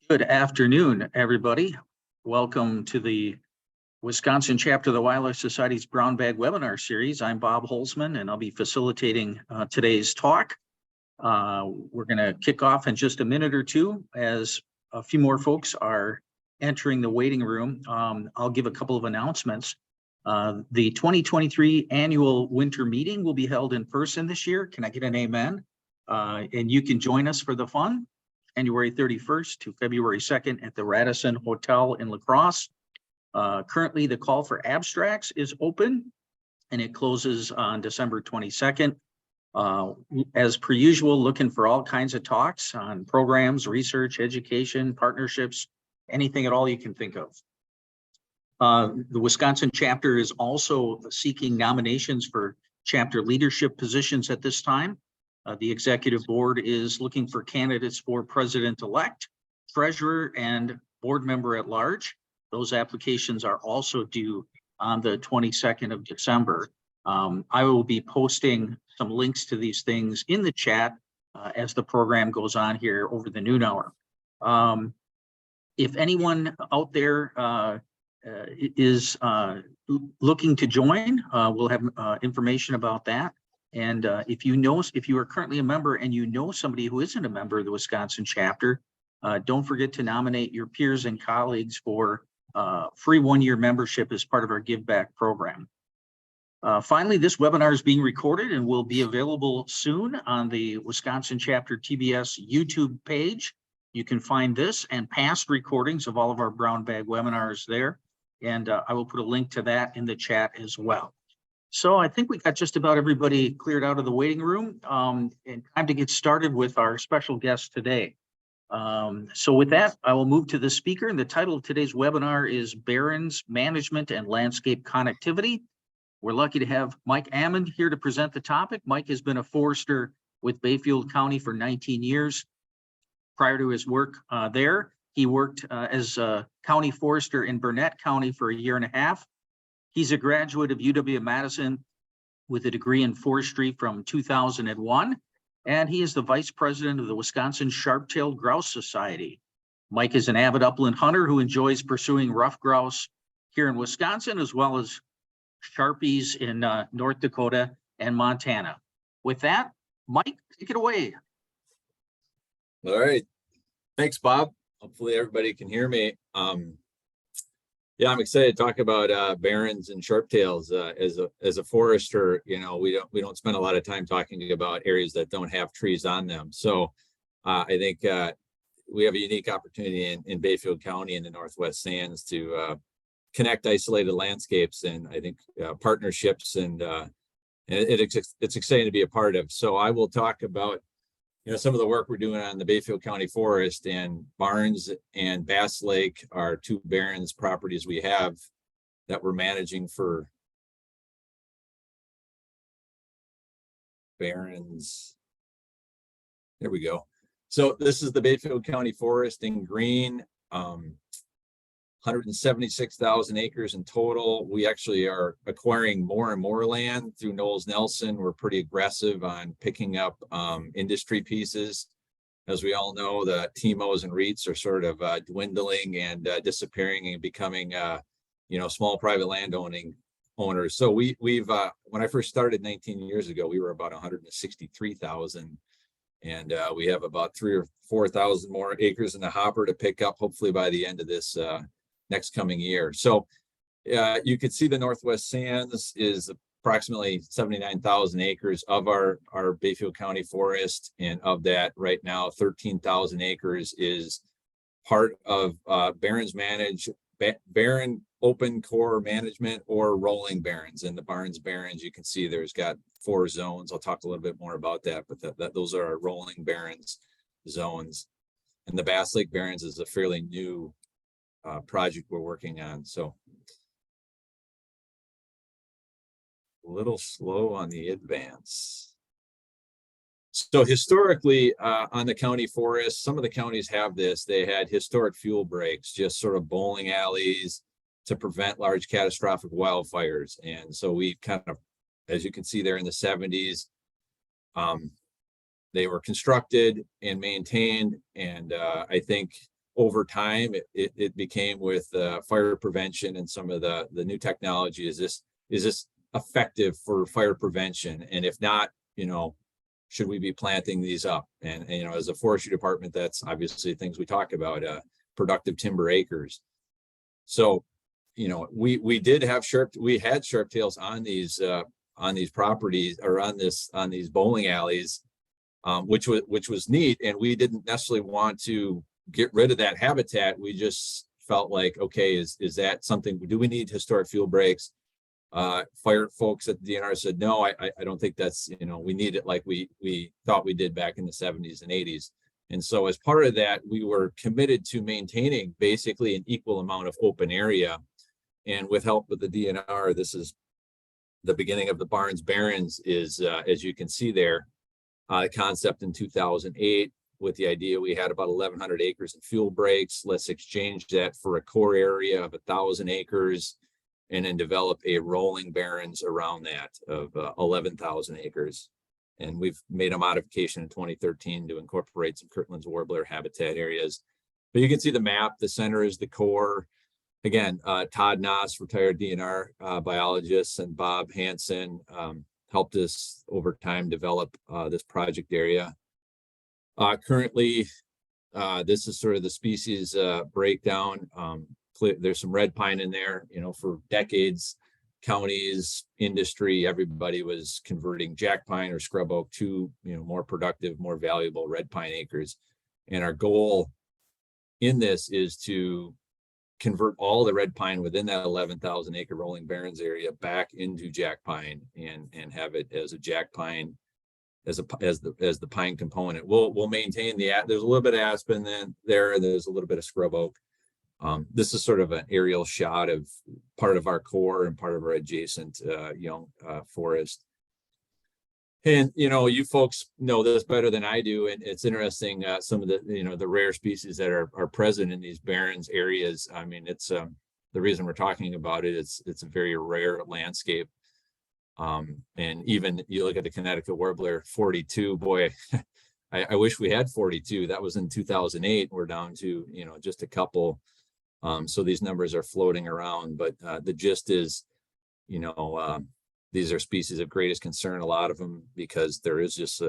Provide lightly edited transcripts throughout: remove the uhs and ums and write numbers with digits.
Good afternoon, everybody. Welcome to the Wisconsin chapter of the Wildlife Society's Brown Bag webinar series. I'm Bob Holzman, and I'll be facilitating today's talk. We're going to kick off in just a minute or two as a few more folks are entering the waiting room. I'll give a couple of announcements. The 2023 annual winter meeting will be held in person this year. Can I get an amen? And you can join us for the fun. January 31st to February 2nd at the Radisson Hotel in La Crosse. Currently, the call for abstracts is open and it closes on December 22nd. As per usual, looking for all kinds of talks on programs, research, education, partnerships, anything at all you can think of. The Wisconsin chapter is also seeking nominations for chapter leadership positions at this time. The executive board is looking for candidates for president-elect, treasurer, and board member at large. Those applications are also due on the 22nd of December. I will be posting some links to these things in the chat as the program goes on here over the noon hour. If anyone out there is looking to join, we'll have information about that. And if you are currently a member and you know somebody who isn't a member of the Wisconsin chapter, don't forget to nominate your peers and colleagues for free one-year membership as part of our Give Back program. Finally, this webinar is being recorded and will be available soon on the Wisconsin chapter TBS YouTube page. You can find this and past recordings of all of our brown bag webinars there. And I will put a link to that in the chat as well. So I think we got just about everybody cleared out of the waiting room, and time to get started with our special guest today. So with that, I will move to the speaker, and the title of today's webinar is Barrens Management and Landscape Connectivity. We're lucky to have Mike Ammond here to present the topic. Mike has been a forester with Bayfield County for 19 years. Prior to his work there, he worked as a county forester in Burnett County for a year and a half. He's a graduate of UW-Madison with a degree in forestry from 2001, and he is the vice president of the Wisconsin Sharp-tailed Grouse Society. Mike is an avid upland hunter who enjoys pursuing ruffed grouse here in Wisconsin, as well as Sharpies in North Dakota and Montana. With that, Mike, take it away. All right. Thanks, Bob. Hopefully everybody can hear me. Yeah, I'm excited to talk about barrens and sharp-tails. As a forester, you know, we don't spend a lot of time talking about areas that don't have trees on them. So I think we have a unique opportunity in Bayfield County in the Northwest Sands to connect isolated landscapes, and I think partnerships, and it's exciting to be a part of. So I will talk about some of the work we're doing on the Bayfield County Forest, and Barrens and Bass Lake are two Barrens properties we have that we're managing for Barrens. There we go. So this is the Bayfield County Forest in green, 176,000 acres in total. We actually are acquiring more and more land through Knowles Nelson. We're pretty aggressive on picking up industry pieces. As we all know, the TMOs and REITs are sort of dwindling and disappearing and becoming, small private land owners. So we've when I first started 19 years ago, we were about 163,000. And we have about 3,000 or 4,000 more acres in the hopper to pick up, hopefully by the end of this next coming year. So you could see the Northwest Sands is approximately 79,000 acres of our Bayfield County Forest. And of that right now, 13,000 acres is part of Barrens Barren open core management or rolling barrens. And the Barrens you can see there's got 4 zones. I'll talk a little bit more about that, but those are our rolling barrens zones. And the Bass Lake Barrens is a fairly new project we're working on. So a little slow on the advance. So historically on the county forest, some of the counties have this. They had historic fuel breaks, just sort of bowling alleys to prevent large catastrophic wildfires. And so we kind of, as you can see there in the 70s, they were constructed and maintained. And I think over time, it became with fire prevention and some of the new technology. Is this effective for fire prevention? And if not, should we be planting these up? And as a forestry department, that's obviously things we talk about, productive timber acres. So, we had sharp-tails on these properties, or on these bowling alleys, which was neat. And we didn't necessarily want to get rid of that habitat. We just felt like, okay, is that something? Do we need historic fuel breaks? Fire folks at the DNR said, no, I don't think that's, we need it like we thought we did back in the 70s and 80s. And so as part of that, we were committed to maintaining basically an equal amount of open area. And with help with the DNR, this is the beginning of the Barrens is, as you can see there, concept in 2008 with the idea we had about 1,100 acres in fuel breaks. Let's exchange that for a core area of 1,000 acres and then develop a rolling Barrens around that of 11,000 acres. And we've made a modification in 2013 to incorporate some Kirtland's warbler habitat areas. But you can see the map. The center is the core. Again, Todd Noss, retired DNR biologist, and Bob Hansen helped us over time develop this project area. Currently, this is sort of the species breakdown. There's some red pine in there. For decades, counties, industry, everybody was converting jack pine or scrub oak to more productive, more valuable red pine acres. And our goal in this is to convert all the red pine within that 11,000 acre rolling Barrens area back into jack pine and have it as a jack pine as the pine component. We'll maintain there's a little bit of aspen there's a little bit of scrub oak. This is sort of an aerial shot of part of our core and part of our adjacent young forest. And you folks know this better than I do, and it's interesting. Some of the the rare species that are present in these Barrens areas. I mean, it's the reason we're talking about it. It's a very rare landscape. And even you look at the Connecticut warbler 42. Boy, I wish we had 42. That was in 2008. We're down to just a couple. So these numbers are floating around, but the gist is, these are species of greatest concern, a lot of them, because there is just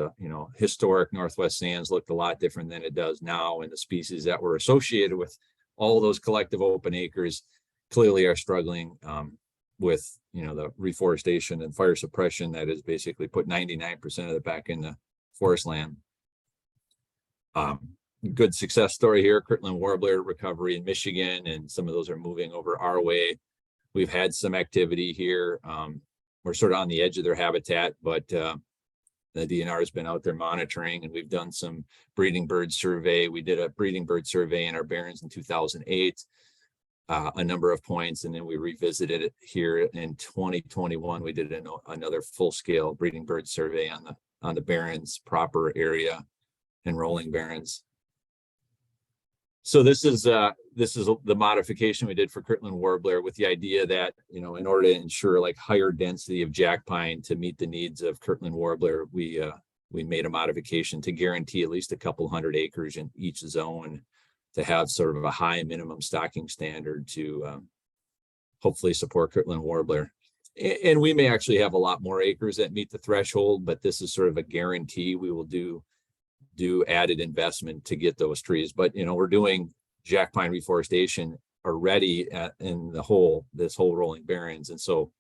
historic Northwest sands looked a lot different than it does now. And the species that were associated with all those collective open acres clearly are struggling with, the reforestation and fire suppression that has basically put 99% of it back in the forest land. Good success story here, Kirtland warbler recovery in Michigan, and some of those are moving over our way. We've had some activity here. We're sort of on the edge of their habitat, but the DNR has been out there monitoring, and we've done some breeding bird survey. We did a breeding bird survey in our Barrens in 2008, a number of points, and then we revisited it here in 2021. We did another full-scale breeding bird survey on the Barrens proper area and rolling Barrens. So this is the modification we did for Kirtland warbler, with the idea that, in order to ensure like higher density of jack pine to meet the needs of Kirtland warbler, we made a modification to guarantee at least a couple hundred acres in each zone to have sort of a high minimum stocking standard to hopefully support Kirtland warbler. And we may actually have a lot more acres that meet the threshold, but this is sort of a guarantee. We will do added investment to get those trees. But we're doing jack pine reforestation already in this whole rolling Barrens. And so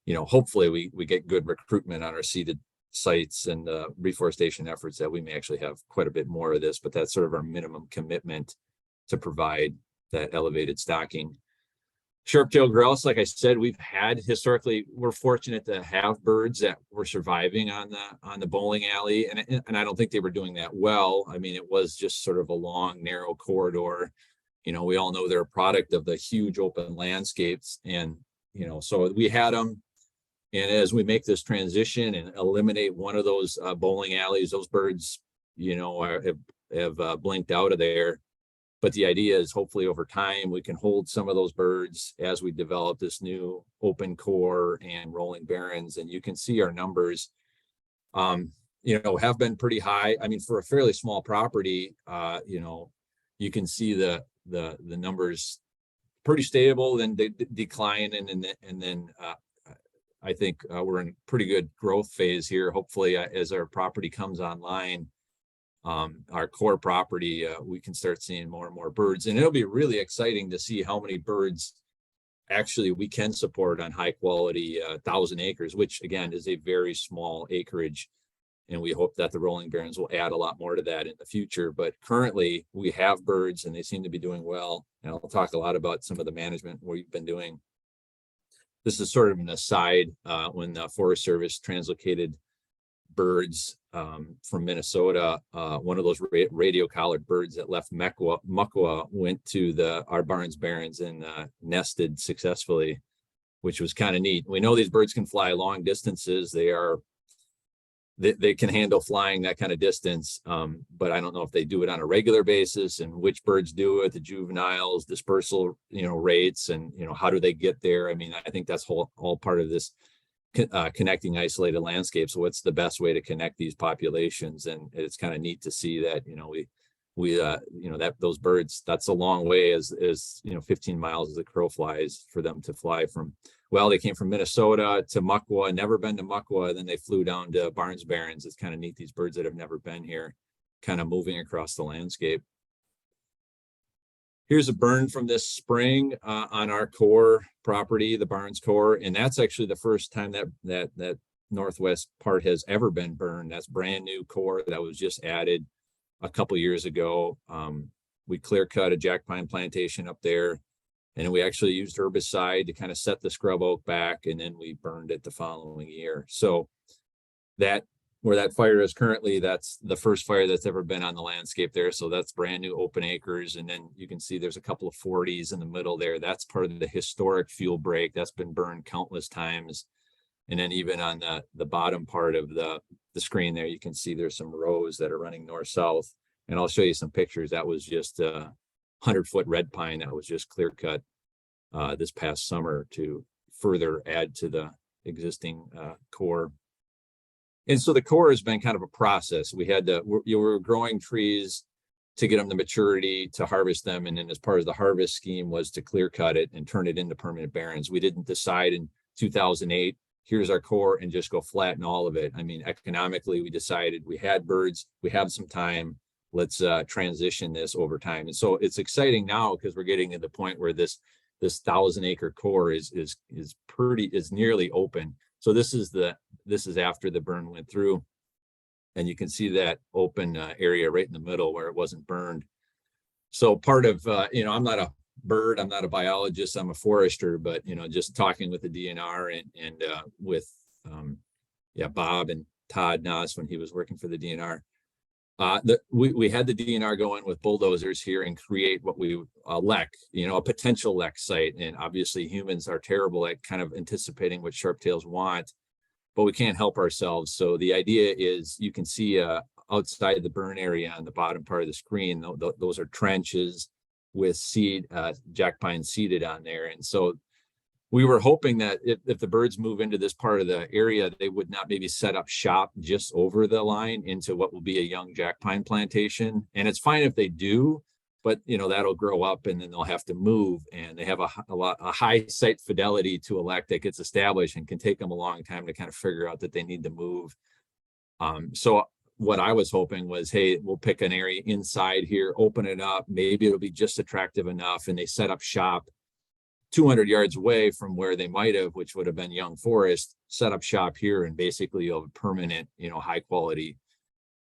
hopefully we get good recruitment on our seeded sites and reforestation efforts, that we may actually have quite a bit more of this. But that's sort of our minimum commitment to provide that elevated stocking. Sharp-tailed grouse, like I said, we're fortunate to have birds that were surviving on the bowling alley, and I don't think they were doing that well. I mean, it was just sort of a long, narrow corridor. We all know they're a product of the huge open landscapes, and so we had them. And as we make this transition and eliminate one of those bowling alleys, those birds, have blinked out of there. But the idea is hopefully over time, we can hold some of those birds as we develop this new open core and rolling Barrens. And you can see our numbers, have been pretty high. I mean, for a fairly small property, you can see the numbers pretty stable, then they decline, and then I think we're in pretty good growth phase here. Hopefully, as our property comes online, our core property, we can start seeing more and more birds, and it'll be really exciting to see how many birds actually we can support on high quality 1,000 acres, which again is a very small acreage. And we hope that the rolling barrens will add a lot more to that in the future. But currently we have birds and they seem to be doing well. And I'll talk a lot about some of the management we've been doing. This is sort of an aside when the Forest Service translocated birds from Minnesota. One of those radio collared birds that left Muckwa went to our Barrens Barrens and nested successfully, which was kind of neat. We know these birds can fly long distances. They can handle flying that kind of distance, but I don't know if they do it on a regular basis and which birds do it, the juveniles, dispersal, rates, and, how do they get there? I mean, I think that's all part of this connecting isolated landscapes. So what's the best way to connect these populations? And it's kind of neat to see that, that those birds, that's a long way as 15 miles as the crow flies for them to fly from. Well, they came from Minnesota to Muckwa, never been to Muckwa, then they flew down to Barrens Barrens. It's kind of neat, these birds that have never been here, kind of moving across the landscape. Here's a burn from this spring on our core property, the Barrens core, and that's actually the first time that northwest part has ever been burned. That's brand new core that was just added a couple years ago. We clear cut a jack pine plantation up there. And we actually used herbicide to kind of set the scrub oak back, and then we burned it the following year. So that where that fire is currently, that's the first fire that's ever been on the landscape there. So that's brand new open acres. And then you can see there's a couple of 40s in the middle there. That's part of the historic fuel break that's been burned countless times. And then even on the bottom part of the screen there, you can see there's some rows that are running north-south. And I'll show you some pictures. That was just 100-foot red pine that was just clear cut this past summer to further add to the existing core. And so the core has been kind of a process. We had you were growing trees to get them to maturity, to harvest them, and then as part of the harvest scheme was to clear cut it and turn it into permanent barrens. We didn't decide in 2008, here's our core, and just go flatten all of it. I mean, economically, we decided we had birds, we have some time. Let's transition this over time. And so it's exciting now because we're getting to the point where this 1,000-acre core is nearly open. So this is after the burn went through, and you can see that open area right in the middle where it wasn't burned. So part of I'm not a bird, I'm not a biologist, I'm a forester, but just talking with the DNR and with Bob and Todd Noss when he was working for the DNR. We had the DNR go in with bulldozers here and create what we LEC, a potential LEC site. And obviously humans are terrible at kind of anticipating what sharp-tails want, but we can't help ourselves. So the idea is you can see outside the burn area on the bottom part of the screen, those are trenches with jack pine seeded on there. And so we were hoping that if the birds move into this part of the area, they would not maybe set up shop just over the line into what will be a young jack pine plantation. And it's fine if they do, but that'll grow up and then they'll have to move, and they have a high site fidelity to elect that gets established and can take them a long time to kind of figure out that they need to move. So what I was hoping was, hey, we'll pick an area inside here, open it up, maybe it'll be just attractive enough, and they set up shop 200 yards away from where they might have, which would have been young forest, set up shop here, and basically you'll have a permanent, high quality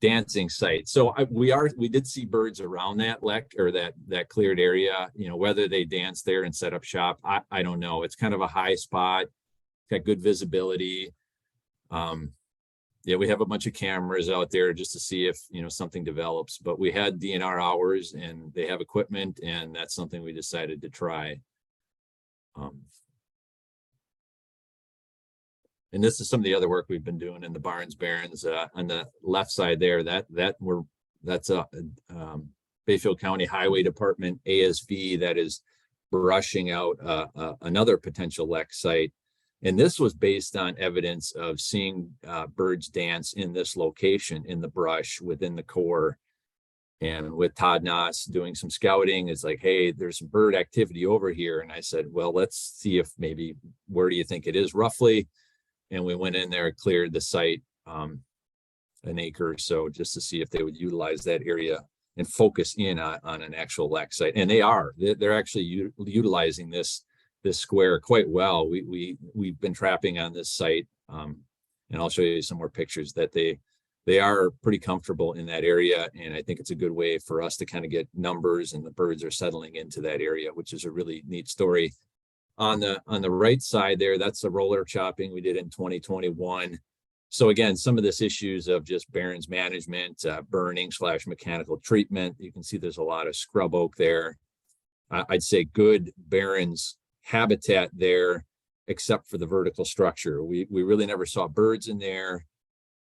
dancing site. So we did see birds around that LEC or that cleared area, whether they dance there and set up shop, I don't know. It's kind of a high spot, got good visibility. We have a bunch of cameras out there just to see if, something develops, but we had DNR hours and they have equipment, and that's something we decided to try. And this is some of the other work we've been doing in the Barrens Barrens. On the left side there, that's a Bayfield County Highway Department ASV that is brushing out another potential LEC site. And this was based on evidence of seeing birds dance in this location in the brush within the core. And with Todd Noss doing some scouting, it's like, hey, there's some bird activity over here. And I said, well, let's see if maybe, where do you think it is roughly? And we went in there, cleared the site, an acre or so, just to see if they would utilize that area and focus in on an actual lac site. And they are, they're actually utilizing this square quite well. We've been trapping on this site, and I'll show you some more pictures that they are pretty comfortable in that area. And I think it's a good way for us to kind of get numbers, and the birds are settling into that area, which is a really neat story. On the right side there, that's the roller chopping we did in 2021. So again, some of this issues of just Barrens management, burning / mechanical treatment. You can see there's a lot of scrub oak there. I'd say good Barrens habitat there, except for the vertical structure. We really never saw birds in there.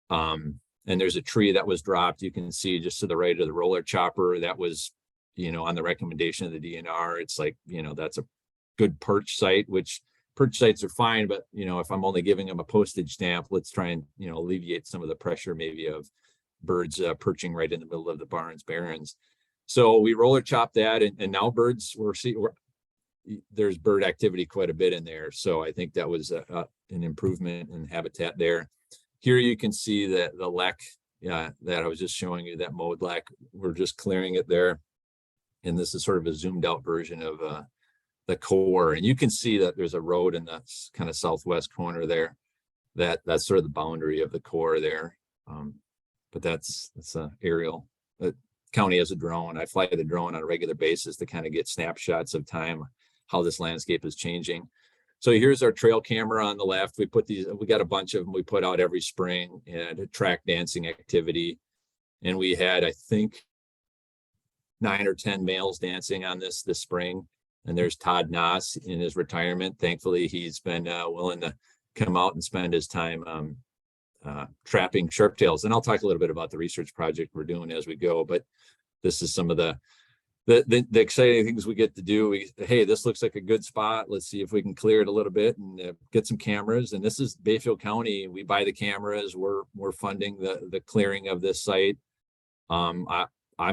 And there's a tree that was dropped. You can see just to the right of the roller chopper that was, on the recommendation of the DNR. It's like, that's a good perch site, which perch sites are fine, but if I'm only giving them a postage stamp, let's try and alleviate some of the pressure maybe of birds perching right in the middle of the Barrens. So we roller chopped that, and now birds there's bird activity quite a bit in there. So I think that was an improvement in habitat there. Here you can see that the lac that I was just showing you, that mowed lac, we're just clearing it there. And this is sort of a zoomed out version of the core. And you can see that there's a road in the kind of southwest corner there. That's sort of the boundary of the core there. But that's an aerial. The county has a drone. I fly the drone on a regular basis to kind of get snapshots of time, how this landscape is changing. So here's our trail camera on the left. We got a bunch of them we put out every spring, and a track dancing activity. And we had, I think, 9 or 10 males dancing on this spring. And there's Todd Noss in his retirement. Thankfully, he's been willing to come out and spend his time trapping sharp-tails. And I'll talk a little bit about the research project we're doing as we go. But this is some of the exciting things we get to do. Hey, this looks like a good spot. Let's see if we can clear it a little bit and get some cameras. And this is Bayfield County. We buy the cameras. We're funding the clearing of this site. I'm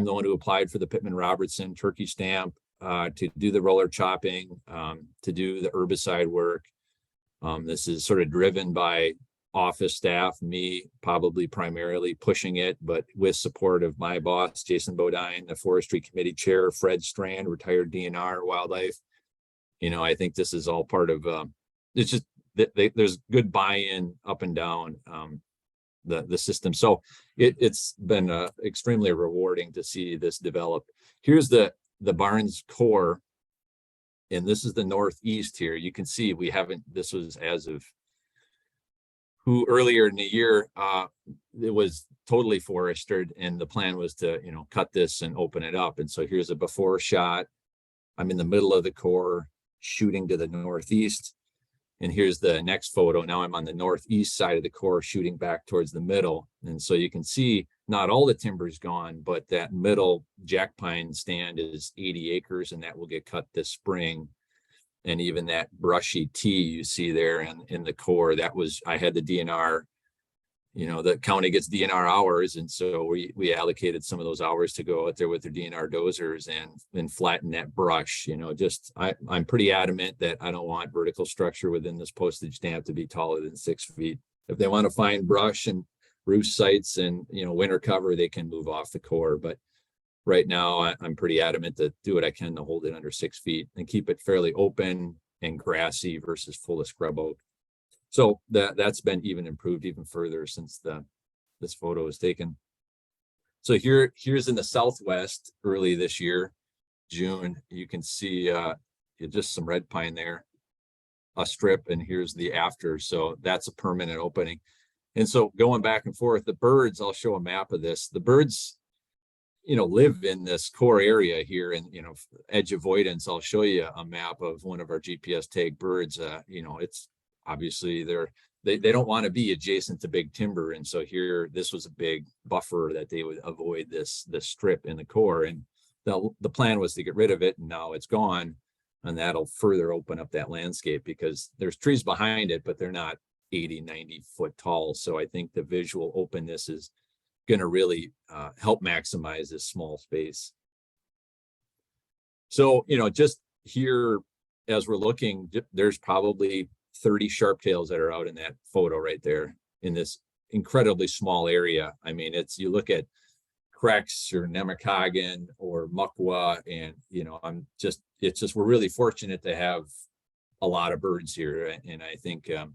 the one who applied for the Pittman-Robertson turkey stamp to do the roller chopping, to do the herbicide work. This is sort of driven by office staff, me probably primarily pushing it, but with support of my boss, Jason Bodine, the Forestry Committee Chair, Fred Strand, retired DNR wildlife. I think this is all part of, it's just, there's good buy-in up and down the system. So it's been extremely rewarding to see this develop. Here's the Barrens core, and this is the northeast here. You can see this was as of earlier in the year, it was totally forested, and the plan was to, cut this and open it up. And so here's a before shot. I'm in the middle of the core shooting to the northeast. And here's the next photo. Now I'm on the northeast side of the core shooting back towards the middle. And so you can see not all the timber's gone, but that middle jack pine stand is 80 acres, and that will get cut this spring. And even that brushy T you see there in the core, I had the DNR, the county gets DNR hours. And so we allocated some of those hours to go out there with their DNR dozers and flatten that brush. I'm pretty adamant that I don't want vertical structure within this postage stamp to be taller than 6 feet. If they want to find brush and roost sites and, winter cover, they can move off the core. But right now, I'm pretty adamant to do what I can to hold it under 6 feet and keep it fairly open and grassy versus full of scrub oak. So that's been even improved even further since this photo was taken. So here's in the southwest early this year, June. You can see just some red pine there, a strip, and here's the after. So that's a permanent opening. And so going back and forth, the birds, I'll show a map of this. The birds live in this core area here, and edge avoidance. I'll show you a map of one of our GPS tag birds. It's obviously they don't want to be adjacent to big timber, and so here this was a big buffer that they would avoid this strip in the core. And the plan was to get rid of it, and now it's gone, and that'll further open up that landscape because there's trees behind it, but they're not 80-90 foot tall. So I think the visual openness is going to really help maximize this small space. So, just here as we're looking, there's probably 30 sharp-tails that are out in that photo right there in this incredibly small area. I mean, you look at Crex or Nemacoggin or Muckwa, and we're really fortunate to have a lot of birds here. And I think I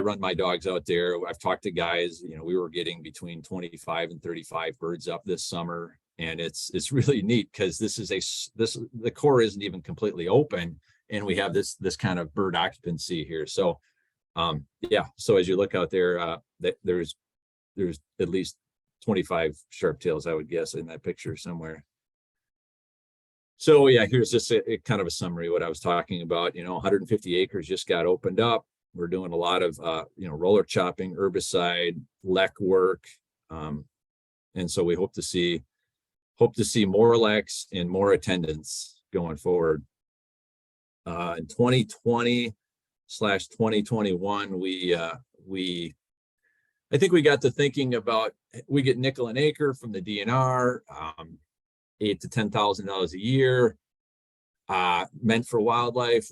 run my dogs out there. I've talked to guys, we were getting between 25 and 35 birds up this summer, and it's really neat because the core isn't even completely open, and we have this kind of bird occupancy here. So so as you look out there, there's at least 25 sharp-tails, I would guess, in that picture somewhere. So here's just a kind of a summary of what I was talking about. 150 acres just got opened up. We're doing a lot of roller chopping, herbicide, lek work, and so we hope to see more leks and more attendance going forward. In 2020/2021, I think we got to thinking about, we get nickel an acre from the DNR, $8,000 to $10,000 a year, meant for wildlife.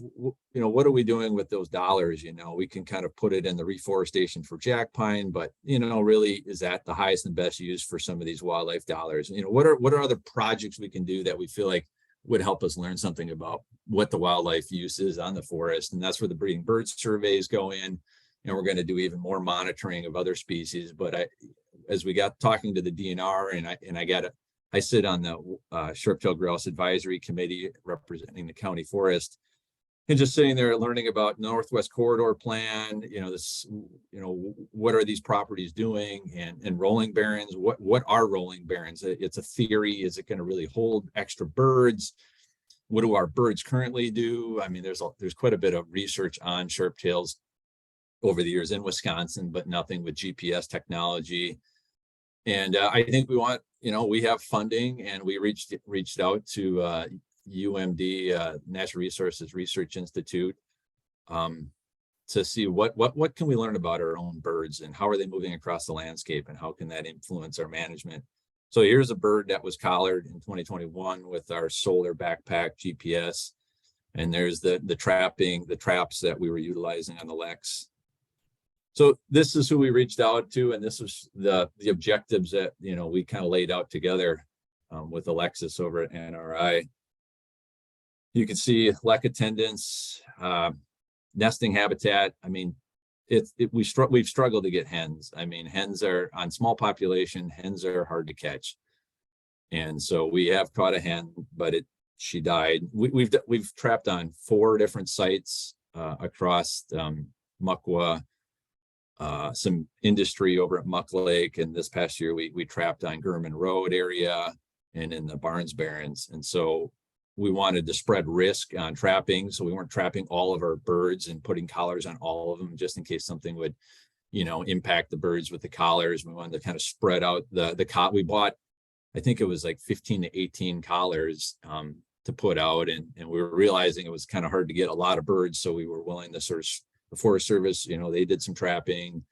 What are we doing with those dollars? We can kind of put it in the reforestation for jack pine, but really, is that the highest and best use for some of these wildlife dollars? What are other projects we can do that we feel like would help us learn something about what the wildlife use is on the forest? And that's where the breeding bird surveys go in. And we're going to do even more monitoring of other species. But as we got talking to the DNR, I sit on the Sharp-tailed Grouse Advisory Committee representing the county forest, and just sitting there learning about Northwest Corridor Plan. What are these properties doing? And rolling barrens. What are rolling barrens? It's a theory. Is it going to really hold extra birds? What do our birds currently do? I mean, there's quite a bit of research on sharp-tails over the years in Wisconsin, but nothing with GPS technology. And I think we have funding, and we reached out to UMD, Natural Resources Research Institute, to see what can we learn about our own birds and how are they moving across the landscape and how can that influence our management. So here's a bird that was collared in 2021 with our solar backpack GPS. And there's the traps that we were utilizing on the leks. So this is who we reached out to, and this was the objectives that we kind of laid out together with Alexis over at NRI. You can see lek attendance, nesting habitat. I mean, we've struggled to get hens. I mean, hens are on small population. Hens are hard to catch, and so we have caught a hen, but she died. We've trapped on 4 different sites across Muckwa. Some industry over at Muck Lake, and this past year we trapped on German Road area and in the Barrens. And so we wanted to spread risk on trapping, so we weren't trapping all of our birds and putting collars on all of them just in case something would impact the birds with the collars. We wanted to kind of spread out the we bought, I think it was like 15 to 18 collars to put out, and we were realizing it was kind of hard to get a lot of birds, so we were willing to sort of, the Forest Service, they did some trapping.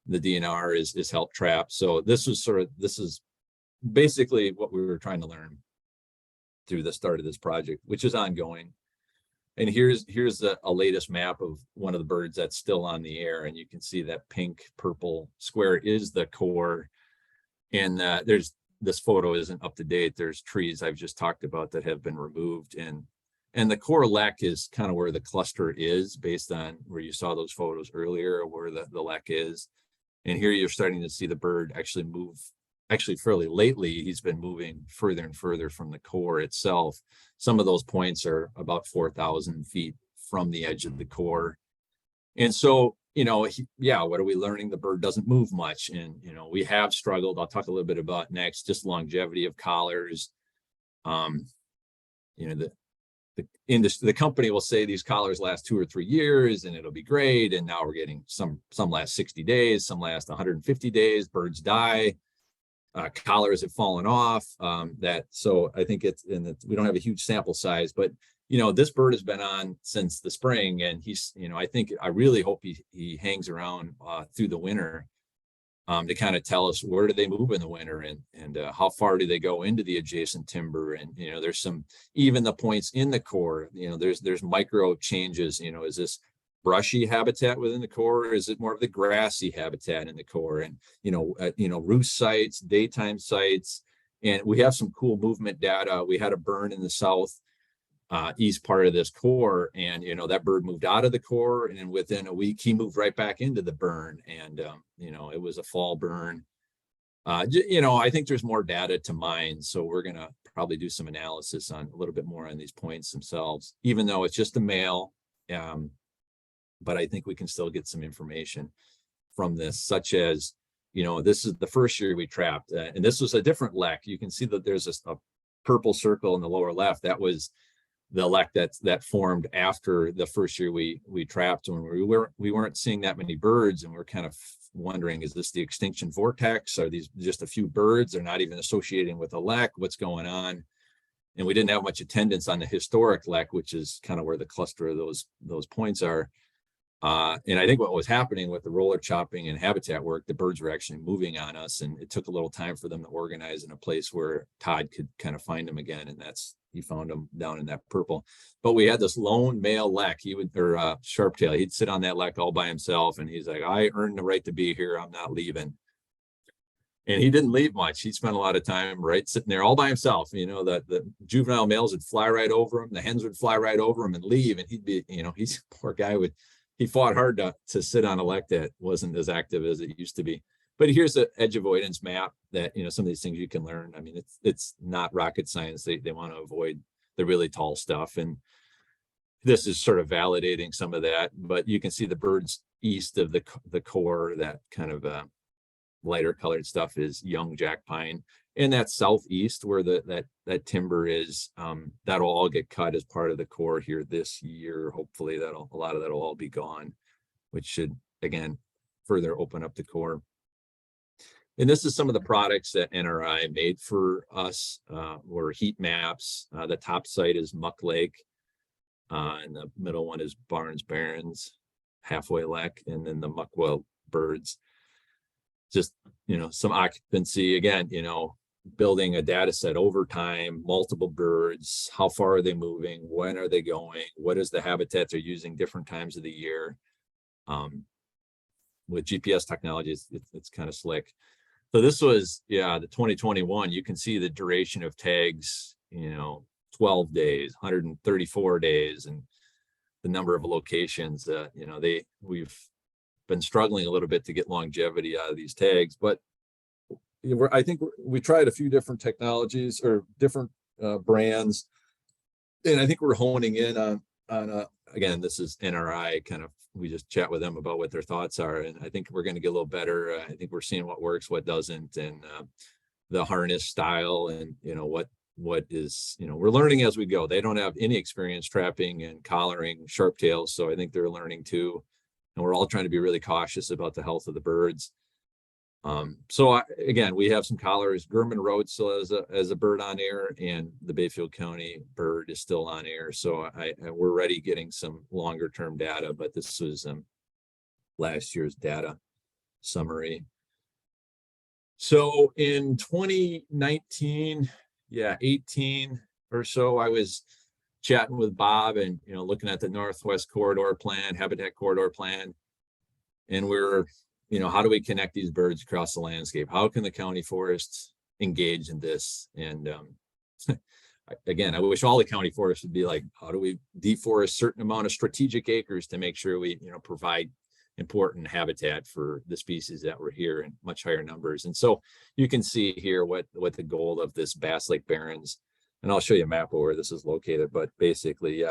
The DNR is help trap. So this is basically what we were trying to learn through the start of this project, which is ongoing. And here's a latest map of one of the birds that's still on the air, and you can see that pink purple square is the core. And this photo isn't up to date. There's trees I've just talked about that have been removed, and the core lek is kind of where the cluster is based on where you saw those photos earlier, where the lek is. And here you're starting to see the bird actually move. Actually, fairly lately, he's been moving further and further from the core itself. Some of those points are about 4,000 feet from the edge of the core. And so, what are we learning? The bird doesn't move much. And, we have struggled. I'll talk a little bit about next, just longevity of collars. The industry, the company will say these collars last 2 or 3 years and it'll be great. And now we're getting some last 60 days, some last 150 days, birds die, collars have fallen off. So I think we don't have a huge sample size, but this bird has been on since the spring, and he's, I really hope he hangs around through the winter. to kind of tell us where do they move in the winter, and how far do they go into the adjacent timber. And, there's some, even the points in the core, there's micro changes. Is this brushy habitat within the core, or is it more of the grassy habitat in the core? And, roost sites, daytime sites. And we have some cool movement data. We had a burn in the south east part of this core, and that bird moved out of the core, and within a week he moved right back into the burn. And it was a fall burn. I think there's more data to mine, so we're gonna probably do some analysis on a little bit more on these points themselves, even though it's just a male. But I think we can still get some information from this, such as, this is the first year we trapped, and this was a different lek. You can see that there's a purple circle in the lower left. That was the lek that formed after the first year we trapped, when we weren't seeing that many birds, and we're kind of wondering, is this the extinction vortex? Are these just a few birds? They're not even associating with a lek. What's going on? And we didn't have much attendance on the historic lek, which is kind of where the cluster of those points are. And I think what was happening with the roller chopping and habitat work, the birds were actually moving on us, and it took a little time for them to organize in a place where Todd could kind of find them again. And he found them down in that purple. But we had this lone male lek, sharp-tail. He'd sit on that lek all by himself, and he's like, I earned the right to be here. I'm not leaving. And he didn't leave much. He spent a lot of time sitting there all by himself. The juvenile males would fly right over him. The hens would fly right over him and leave. And he'd be, he's poor guy he fought hard to sit on a lek that wasn't as active as it used to be. But here's the edge avoidance map that, some of these things you can learn. I mean, it's not rocket science. They want to avoid the really tall stuff. And this is sort of validating some of that. But you can see the birds east of the core, that kind of lighter colored stuff is young jack pine. And that's southeast where that timber is, that'll all get cut as part of the core here this year. Hopefully a lot of that'll all be gone, which should, again, further open up the core. And this is some of the products that NRI made for us, were heat maps. The top site is Muck Lake, and the middle one is Barrens, halfway lek, and then the Muckwell birds. Just, some occupancy, again, building a data set over time, multiple birds, how far are they moving, when are they going, what is the habitat they're using different times of the year. With GPS technology, it's kind of slick. So this was, the 2021, you can see the duration of tags, 12 days, 134 days, and the number of locations that, we've been struggling a little bit to get longevity out of these tags. But I think we tried a few different technologies or different brands, and I think we're honing in on again, this is NRI kind of, we just chat with them about what their thoughts are, and I think we're going to get a little better. I think we're seeing what works, what doesn't, and the harness style, and what is, we're learning as we go. They don't have any experience trapping and collaring sharp-tails, so I think they're learning too, and we're all trying to be really cautious about the health of the birds. Again, we have some collars. German Road still as a bird on air, and the Bayfield County bird is still on air. So we're already getting some longer term data, but this was last year's data summary. So in 2019, 18 or so, I was chatting with Bob and, looking at the Northwest Corridor Plan, Habitat Corridor Plan, and we're, how do we connect these birds across the landscape? How can the county forests engage in this? And again, I wish all the county forests would be like, how do we deforest a certain amount of strategic acres to make sure we, provide important habitat for the species that were here in much higher numbers. And so you can see here what the goal of this Bass Lake Barrens, and I'll show you a map of where this is located, but basically,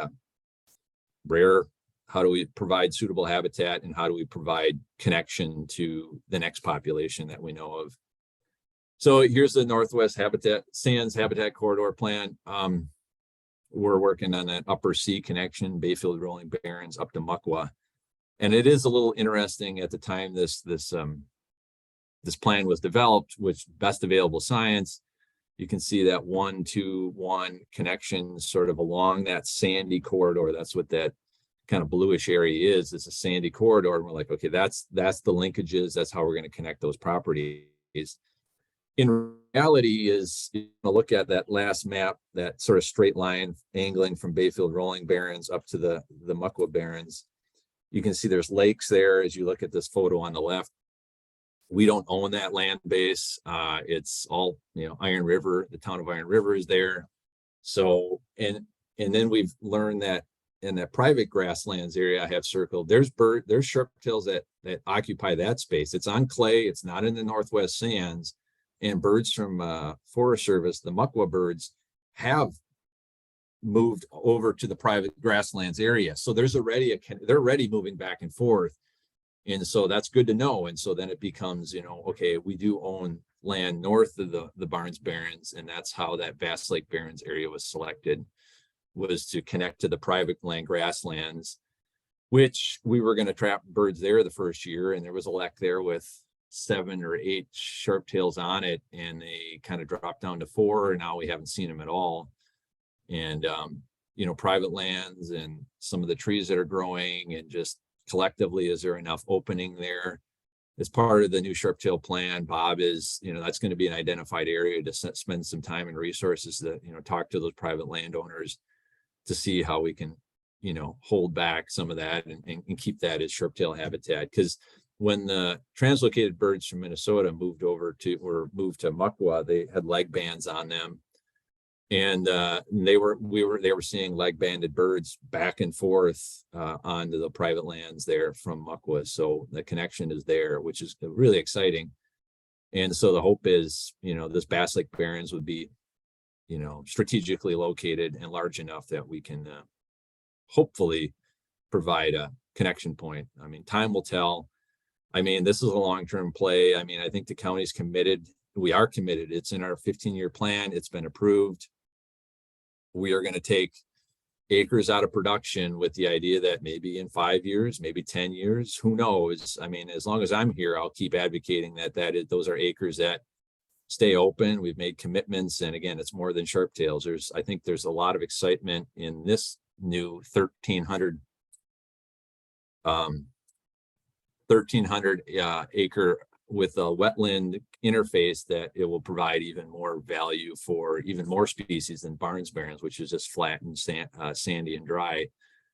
rare. How do we provide suitable habitat, and how do we provide connection to the next population that we know of? So here's the Northwest Sands Habitat Corridor Plan. We're working on that upper C connection, Bayfield Rolling Barrens up to Muckwa. And it is a little interesting at the time this plan was developed, with best available science. You can see that 1-2-1 connection sort of along that sandy corridor. That's what that kind of bluish area is, it's a sandy corridor. And we're like, okay, that's the linkages. That's how we're going to connect those properties. In reality is, look at that last map, that sort of straight line angling from Bayfield rolling Barrens up to the Muckwa Barrens. You can see there's lakes there as you look at this photo on the left. We don't own that land base. It's all, Iron River, the town of Iron River is there. So, and then we've learned that in that private grasslands area I have circled, there's sharp-tails that occupy that space. It's on clay, it's not in the Northwest Sands. And birds from Forest Service, the Muckwa birds, have moved over to the private grasslands area. So they're already moving back and forth. And so that's good to know. And so then it becomes, okay, we do own land north of the Barnes Barrens, and that's how that Bass Lake Barrens area was selected, was to connect to the private land grasslands, which we were going to trap birds there the first year. And there was a lek there with 7 or 8 sharp-tails on it, and they kind of dropped down to 4, and now we haven't seen them at all. And private lands and some of the trees that are growing, and just collectively, is there enough opening there? As part of the new sharp-tail plan, Bob is, that's going to be an identified area to spend some time and resources to, talk to those private landowners to see how we can, hold back some of that and keep that as sharp-tail habitat. Because when the translocated birds from Minnesota moved to Muckwa, they had leg bands on them, and they were seeing leg banded birds back and forth onto the private lands there from Muckwa. So the connection is there, which is really exciting. And so the hope is, this Bass Lake Barrens would be, strategically located and large enough that we can hopefully provide a connection point. I mean, time will tell. I mean, this is a long-term play. I mean, I think the county's committed. We are committed. It's in our 15-year plan. It's been approved. We are going to take acres out of production with the idea that maybe in 5 years, maybe 10 years, who knows? I mean, as long as I'm here, I'll keep advocating those are acres that stay open. We've made commitments. And again, it's more than sharp-tails. I think there's a lot of excitement in this new 1,300 acre with a wetland interface, that it will provide even more value for even more species than Barnes Barrens, which is just flat and sandy and dry.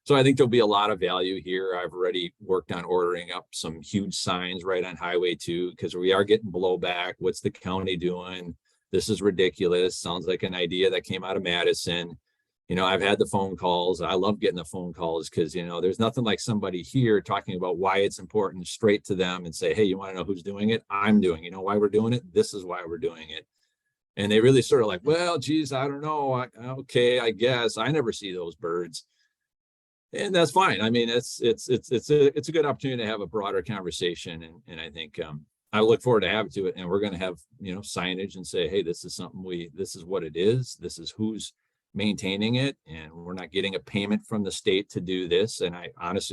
So I think there'll be a lot of value here. I've already worked on ordering up some huge signs right on Highway 2, because we are getting blowback. What's the county doing? This is ridiculous. Sounds like an idea that came out of Madison. I've had the phone calls. I love getting the phone calls because, there's nothing like somebody here talking about why it's important straight to them and say, hey, you want to know who's doing it? I'm doing it. Why we're doing it? This is why we're doing it. And they really sort of like, well, geez, I don't know. Okay, I guess I never see those birds. And that's fine. I mean, it's a good opportunity to have a broader conversation. And I think I look forward to having it. And we're going to have, signage and say, hey, this is something this is what it is. This is who's maintaining it, and we're not getting a payment from the state to do this. And I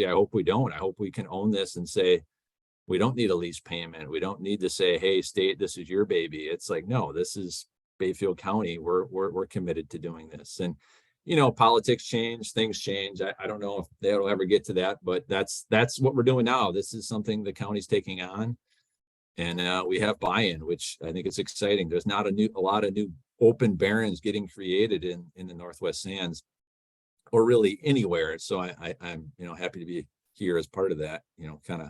hope we don't. I hope we can own this and say, we don't need a lease payment. We don't need to say, hey, state, this is your baby. It's like, no, this is Bayfield County. We're committed to doing this. And, politics change, things change. I don't know if they'll ever get to that, but that's what we're doing now. This is something the county's taking on. And we have buy-in, which I think is exciting. There's not a lot of new open barrens getting created in the Northwest Sands, or really anywhere. So I'm happy to be here as part of that, kind of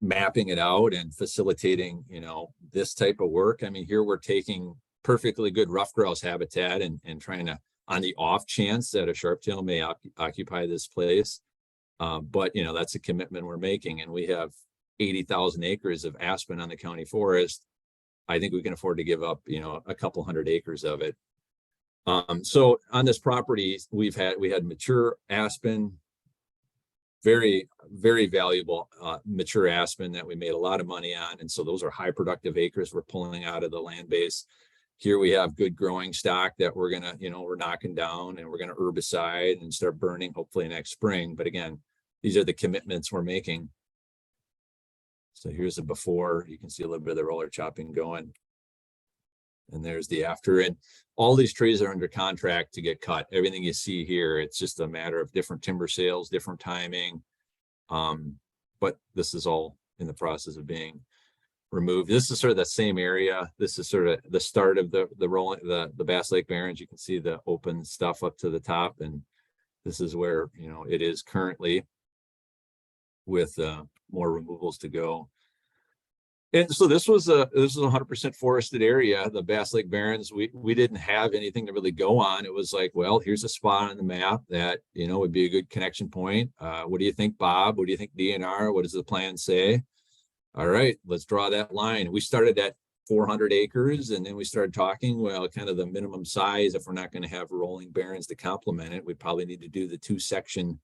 mapping it out and facilitating, this type of work. I mean, here we're taking perfectly good ruffed grouse habitat and trying to, on the off chance that a sharp-tail may occupy this place. But that's a commitment we're making, and we have 80,000 acres of aspen on the county forest. I think we can afford to give up, a couple hundred acres of it. So on this property, we had mature aspen, very, very valuable mature aspen that we made a lot of money on. And so those are high productive acres we're pulling out of the land base. Here we have good growing stock that we're gonna, we're knocking down, and we're gonna herbicide and start burning hopefully next spring. But again, these are the commitments we're making. So here's the before. You can see a little bit of the roller chopping going. And there's the after. And all these trees are under contract to get cut. Everything you see here, it's just a matter of different timber sales, different timing. But this is all in the process of being removed. This is sort of the same area. This is sort of the start of the Bass Lake Barrens. You can see the open stuff up to the top, and this is where, you know, it is currently, with more removals to go. And so this was a 100% forested area, the Bass Lake Barrens. We didn't have anything to really go on. It was like, well, here's a spot on the map that, you know, would be a good connection point. What do you think, Bob? What do you think, DNR? What does the plan say? All right, let's draw that line. We started at 400 acres, and then we started talking, well, kind of the minimum size, if we're not going to have rolling barrens to complement it, we probably need to do the 2-section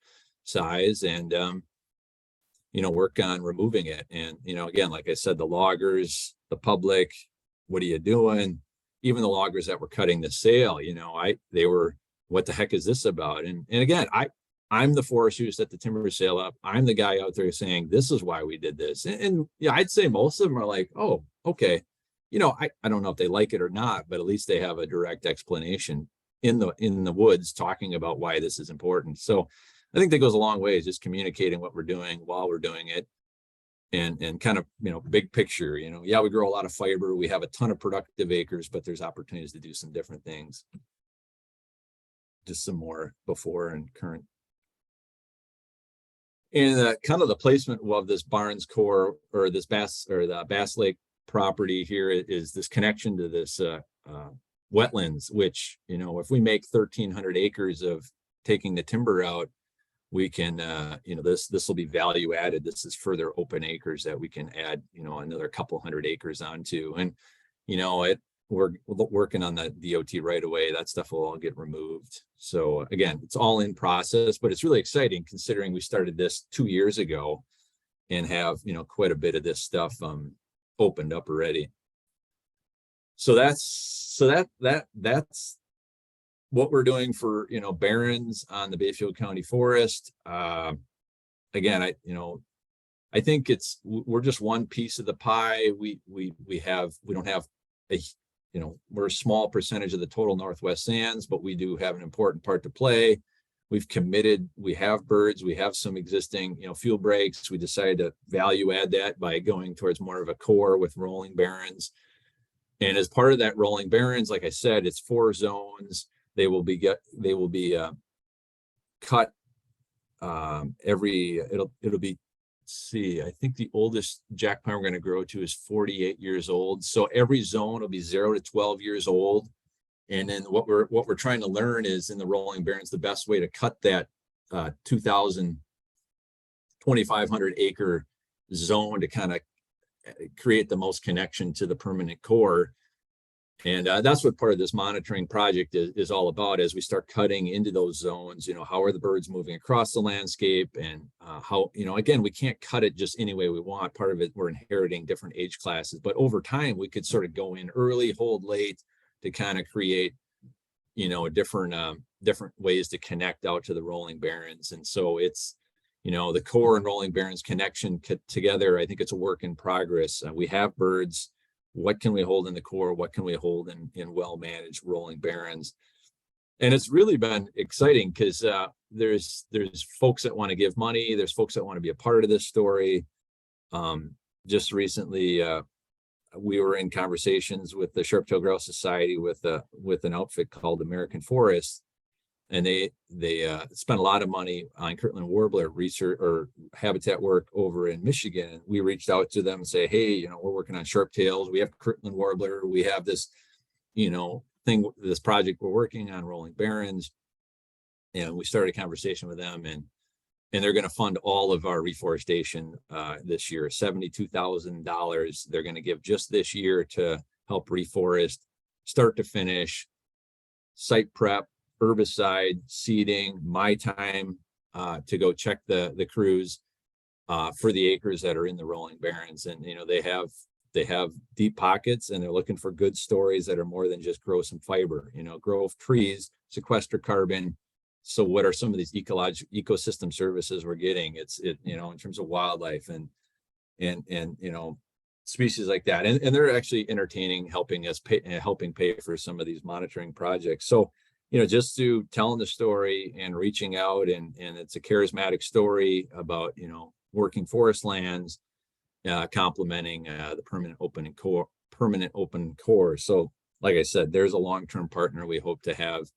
size, and you know, work on removing it. And, you know, again, like I said, the loggers, the public, what are you doing? Even the loggers that were cutting the sale, you know, they were, what the heck is this about? And again, I'm the forest who set the timber sale up. I'm the guy out there saying, this is why we did this. And yeah, I'd say most of them are like, oh, okay. You know, I don't know if they like it or not, but at least they have a direct explanation in the woods talking about why this is important. So I think that goes a long way, is just communicating what we're doing while we're doing it, and kind of, you know, big picture, you know, yeah, we grow a lot of fiber. We have a ton of productive acres, but there's opportunities to do some different things. Just some more before and current. And kind of the placement of this Barrens core, or this the Bass Lake property here, is this connection to this wetlands, which, you know, if we make 1,300 acres of taking the timber out, we can, you know, this will be value added. This is further open acres that we can add, you know, another couple hundred acres onto. And, you know, we're working on the DOT right away. That stuff will all get removed. So again, it's all in process, but it's really exciting considering we started this 2 years ago and have, you know, quite a bit of this stuff opened up already. So that's what we're doing for, you know, Barrens on the Bayfield County Forest. Again, I think we're just one piece of the pie. We don't have a, you know, we're a small percentage of the total Northwest Sands, but we do have an important part to play. We've committed, we have birds, we have some existing, you know, fuel breaks. We decided to value add that by going towards more of a core with rolling barrens. And as part of that rolling barrens, like I said, it's 4 zones. They will be cut it'll be, see, I think the oldest jack pine we're going to grow to is 48 years old. So every zone will be 0 to 12 years old. And then what we're trying to learn is, in the rolling barrens, the best way to cut that 2,500 acre zone to kind of create the most connection to the permanent core. And that's what part of this monitoring project is all about. As we start cutting into those zones, you know, how are the birds moving across the landscape, and how, you know, again, we can't cut it just any way we want. Part of it, we're inheriting different age classes, but over time we could sort of go in early, hold late, to kind of create, you know, different ways to connect out to the rolling barrens. And so it's, you know, the core and rolling barrens connection together. I think it's a work in progress. We have birds. What can we hold in the core? What can we hold in well-managed rolling barrens? And it's really been exciting because there's folks that want to give money. There's folks that want to be a part of this story. Just recently, we were in conversations with the Sharp-tailed Grouse Society with an outfit called American Forest, and they spent a lot of money on Kirtland warbler research or habitat work over in Michigan. And we reached out to them and say, hey, you know, we're working on sharp-tails. We have Kirtland warbler. We have this, you know, this project we're working on, rolling barrens. And we started a conversation with them, and they're going to fund all of our reforestation this year, $72,000. They're going to give just this year to help reforest, start to finish, site prep, herbicide, seeding, my time to go check the crews for the acres that are in the rolling barrens. And, you know, they have deep pockets, and they're looking for good stories that are more than just grow some fiber, you know, grow trees, sequester carbon. So what are some of these ecosystem services we're getting? It's you know, in terms of wildlife and you know, species like that. And they're actually entertaining, helping us helping pay for some of these monitoring projects. So, just through telling the story and reaching out, and it's a charismatic story about, working forest lands, complementing the permanent open core. So like I said, there's a long-term partner we hope to have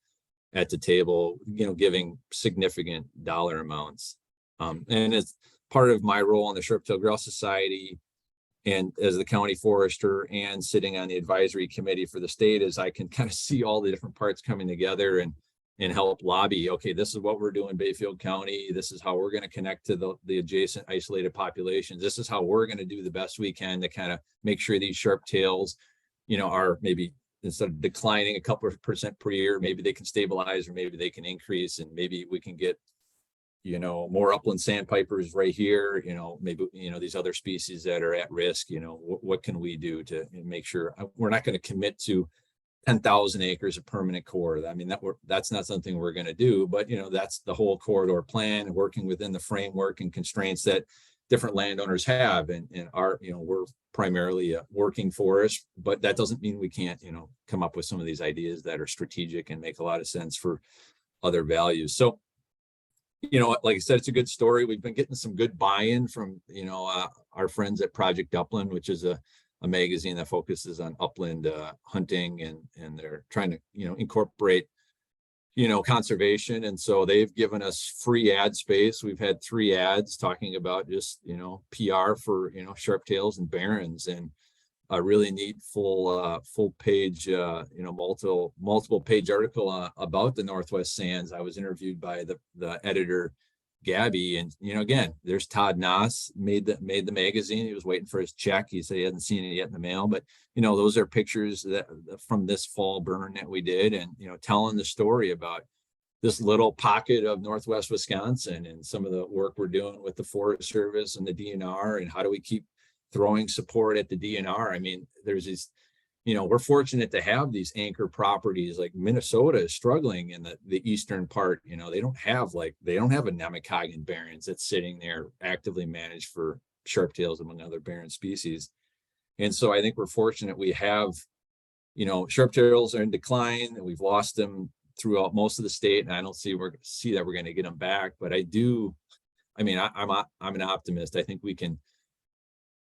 at the table, giving significant dollar amounts. And it's part of my role in the Sharp-tailed Grouse Society and as the county forester and sitting on the advisory committee for the state, is I can kind of see all the different parts coming together and help lobby. Okay, this is what we're doing, Bayfield County. This is how we're going to connect to the adjacent isolated populations. This is how we're going to do the best we can to kind of make sure these sharp tails, are maybe, instead of declining a couple of % per year, maybe they can stabilize, or maybe they can increase, and maybe we can get, more upland sandpipers right here, maybe, these other species that are at risk, what can we do to make sure we're not going to commit to 10,000 acres of permanent core. I mean, that's not something we're going to do, but, that's the whole corridor plan, working within the framework and constraints that different landowners have. And our, we're primarily a working forest, but that doesn't mean we can't, come up with some of these ideas that are strategic and make a lot of sense for other values. So, like I said, it's a good story. We've been getting some good buy-in from, our friends at Project Upland, which is a magazine that focuses on upland hunting, and they're trying to, incorporate, conservation. And so they've given us free ad space. We've had 3 ads talking about just, PR for, sharp-tails and barrens, and a really neat full page, multiple page article about the Northwest Sands. I was interviewed by the editor, Gabby, and again, there's Todd Noss, made the magazine. He was waiting for his check. He said he hadn't seen it yet in the mail, but those are pictures that from this fall burn that we did, and telling the story about this little pocket of Northwest Wisconsin and some of the work we're doing with the Forest Service and the DNR, and how do we keep throwing support at the DNR. I mean, there's these, we're fortunate to have these anchor properties. Like Minnesota is struggling in the eastern part. They don't have a Nemacolin Barrens that's sitting there actively managed for sharp-tails, among other barren species. And so I think we're fortunate we have, sharp-tails are in decline, and we've lost them throughout most of the state. And I don't see that we're going to get them back, but I'm an optimist. I think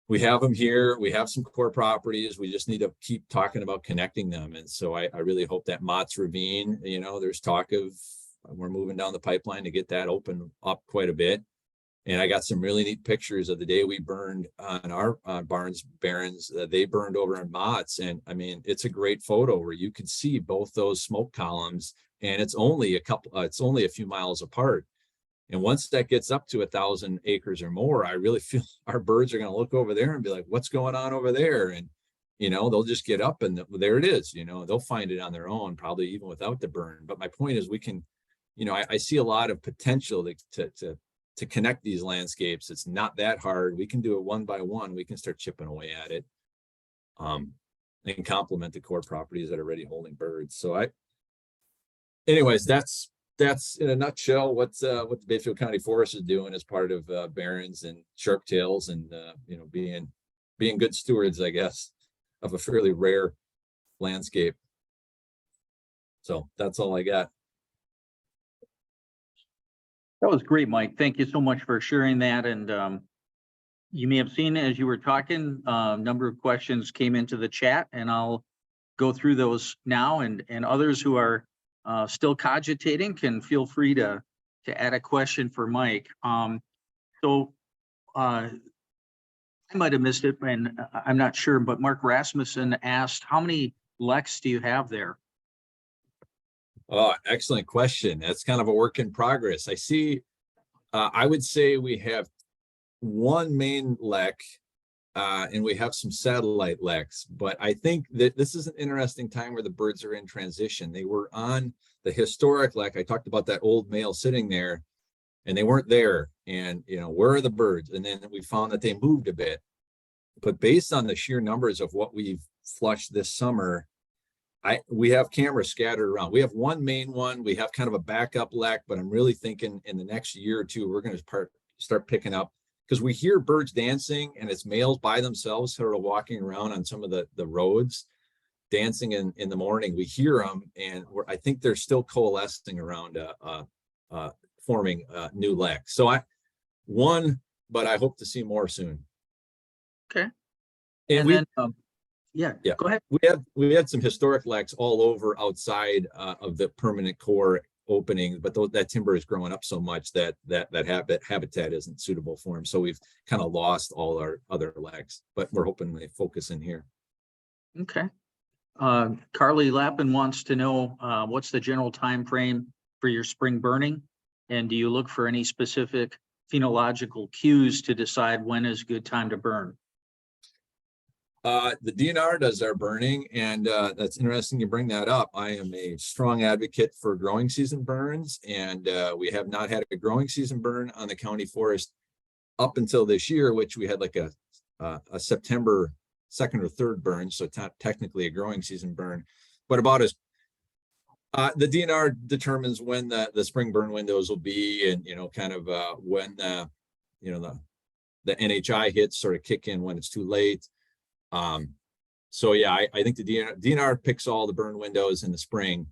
we have them here. We have some core properties. We just need to keep talking about connecting them. And so I really hope that Mott's Ravine, there's talk of, we're moving down the pipeline to get that open up quite a bit. And I got some really neat pictures of the day we burned on our Barrens. They burned over in Mott's. And I mean, it's a great photo where you could see both those smoke columns, and it's only a few miles apart. And once that gets up to 1,000 acres or more, I really feel our birds are going to look over there and be like, what's going on over there? And, they'll just get up and there it is, they'll find it on their own, probably even without the burn. But my point is, we can, I see a lot of potential to connect these landscapes. It's not that hard. We can do it one by one. We can start chipping away at it, and complement the core properties that are already holding birds. So anyways, that's in a nutshell what the Bayfield County Forest is doing as part of Barrens and sharp-tails, and being good stewards, I guess, of a fairly rare landscape. So that's all I got. That was great, Mike. Thank you so much for sharing that. And you may have seen as you were talking, a number of questions came into the chat, and I'll go through those now. And others who are still cogitating can feel free to add a question for Mike. So I might have missed it, and I'm not sure, but Mark Rasmussen asked, how many leks do you have there? Oh, excellent question. That's kind of a work in progress. I see, I would say we have one main lek, and we have some satellite leks, but I think that this is an interesting time where the birds are in transition. They were on the historic lek. I talked about that old male sitting there, and they weren't there. And, where are the birds? And then we found that they moved a bit. But based on the sheer numbers of what we've flushed this summer, we have cameras scattered around. We have one main one. We have kind of a backup lek, but I'm really thinking in the next year or two, we're going to start picking up because we hear birds dancing and it's males by themselves sort of walking around on some of the roads dancing in the morning. We hear them, and I think they're still coalescing around forming new leks. So but I hope to see more soon. Okay. And then, yeah, go ahead. We had some historic leks all over outside of the permanent core opening, but that timber is growing up so much that habitat isn't suitable for them. So we've kind of lost all our other leks, but we're hoping they focus in here. Okay. Carly Lappin wants to know what's the general time frame for your spring burning, and do you look for any specific phenological cues to decide when is a good time to burn? The DNR does our burning, and that's interesting you bring that up. I am a strong advocate for growing season burns, and we have not had a growing season burn on the county forest up until this year, which we had like a September 2nd or 3rd burn, so it's not technically a growing season burn, but about as the DNR determines when the spring burn windows will be, and kind of when the NHI hits sort of kick in when it's too late. So yeah, I think the DNR picks all the burn windows in the spring,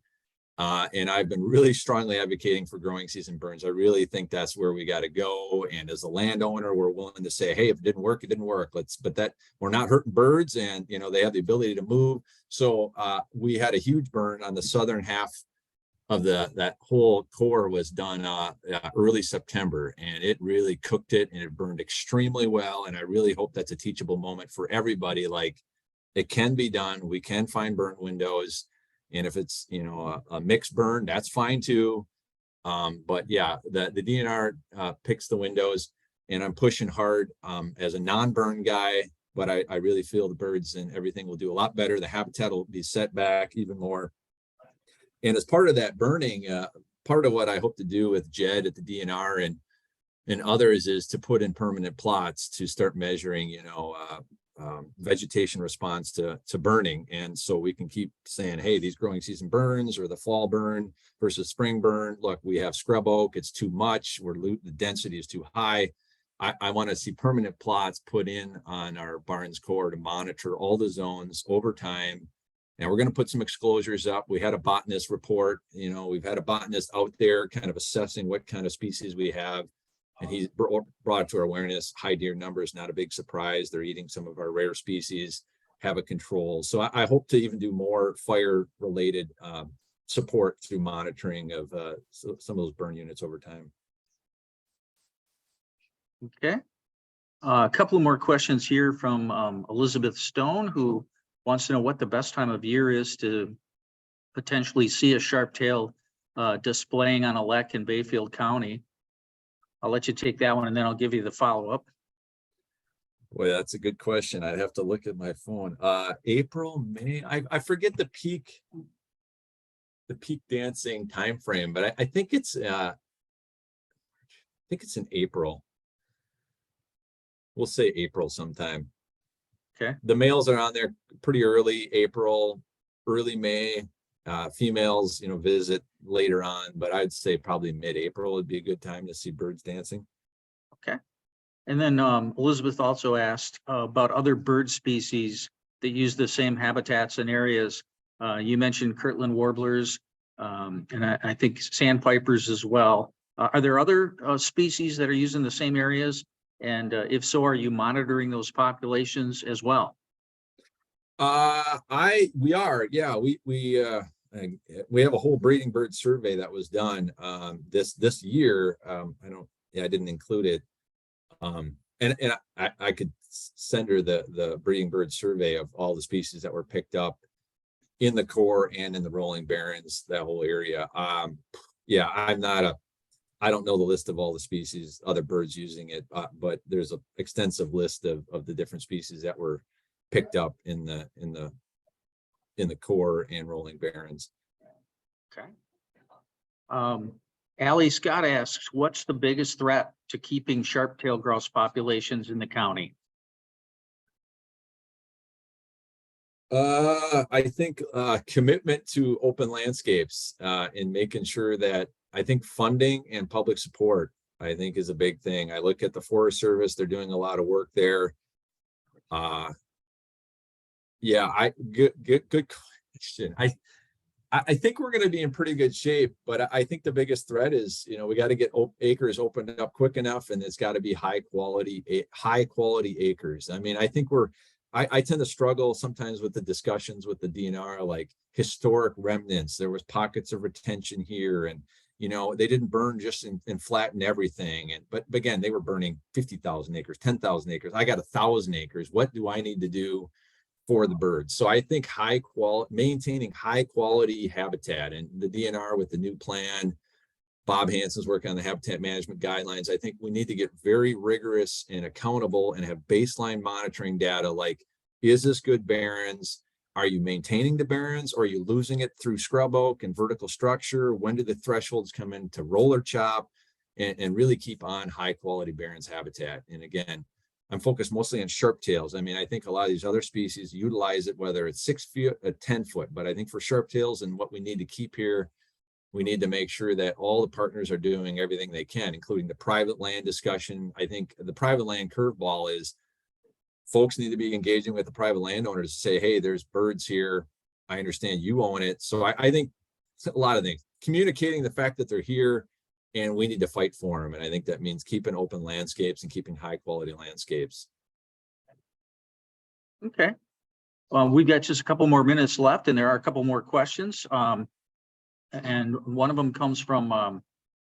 and I've been really strongly advocating for growing season burns. I really think that's where we got to go. And as a landowner, we're willing to say, hey, if it didn't work, it didn't work. But that we're not hurting birds, and they have the ability to move. So we had a huge burn on the southern half of that whole core was done early September, and it really cooked it, and it burned extremely well. And I really hope that's a teachable moment for everybody. Like, it can be done. We can find burn windows. And if it's, a mixed burn, that's fine too. But yeah, the DNR picks the windows, and I'm pushing hard as a non-burn guy, but I really feel the birds and everything will do a lot better. The habitat will be set back even more. And as part of that burning, part of what I hope to do with Jed at the DNR and others is to put in permanent plots to start measuring, vegetation response to burning. And so we can keep saying, hey, these growing season burns or the fall burn versus spring burn. Look, we have scrub oak. It's too much. The density is too high. I want to see permanent plots put in on our Barrens core to monitor all the zones over time. And we're going to put some exclosures up. We had a botanist report. We've had a botanist out there kind of assessing what kind of species we have. And he brought it to our awareness. High deer numbers, not a big surprise. They're eating some of our rare species, have a control. So I hope to even do more fire-related support through monitoring of some of those burn units over time. Okay. A couple of more questions here from Elizabeth Stone, who wants to know what the best time of year is to potentially see a sharp-tail displaying on a lek in Bayfield County. I'll let you take that one, and then I'll give you the follow-up. Boy, that's a good question. I'd have to look at my phone. April, May. I forget the peak dancing time frame, but I think it's in April. We'll say April sometime. Okay. The males are on there pretty early April, early May. Females, visit later on, but I'd say probably mid-April would be a good time to see birds dancing. Okay. And then Elizabeth also asked about other bird species that use the same habitats and areas. You mentioned Kirtland warblers, and I think sandpipers as well. Are there other species that are using the same areas? And if so, are you monitoring those populations as well? We are, yeah. We have a whole breeding bird survey that was done this year. I didn't include it. And I could send her the breeding bird survey of all the species that were picked up in the core and in the rolling barrens, that whole area. Yeah, I don't know the list of all the species, other birds using it, but there's an extensive list of the different species that were picked up in the core and rolling barrens. Okay. Allie Scott asks, what's the biggest threat to keeping sharp-tailed grouse populations in the county? I think commitment to open landscapes and making sure that I think funding and public support. I think is a big thing. I look at the Forest Service, they're doing a lot of work there. Yeah, good question. I think we're going to be in pretty good shape, but I think the biggest threat is, we got to get acres opened up quick enough, and it's got to be high quality acres. I mean, I think I tend to struggle sometimes with the discussions with the DNR, like historic remnants. There was pockets of retention here, and they didn't burn just and flatten everything. But again, they were burning 50,000 acres, 10,000 acres. I got 1,000 acres. What do I need to do for the birds? So I think maintaining high quality habitat, and the DNR with the new plan, Bob Hansen's work on the habitat management guidelines. I think we need to get very rigorous and accountable and have baseline monitoring data. Like, is this good barrens? Are you maintaining the barrens, or are you losing it through scrub oak and vertical structure? When do the thresholds come in to roller chop, and really keep on high quality barrens habitat? And again, I'm focused mostly on sharp-tails. I mean, I think a lot of these other species utilize it, whether it's 6 feet or 10 foot, but I think for sharp-tails and what we need to keep here, we need to make sure that all the partners are doing everything they can, including the private land discussion. I think the private land curveball is folks need to be engaging with the private landowners to say, hey, there's birds here. I understand you own it. So I think a lot of things, communicating the fact that they're here, and we need to fight for them. And I think that means keeping open landscapes and keeping high quality landscapes. Okay. Well, we've got just a couple more minutes left, and there are a couple more questions. And one of them comes from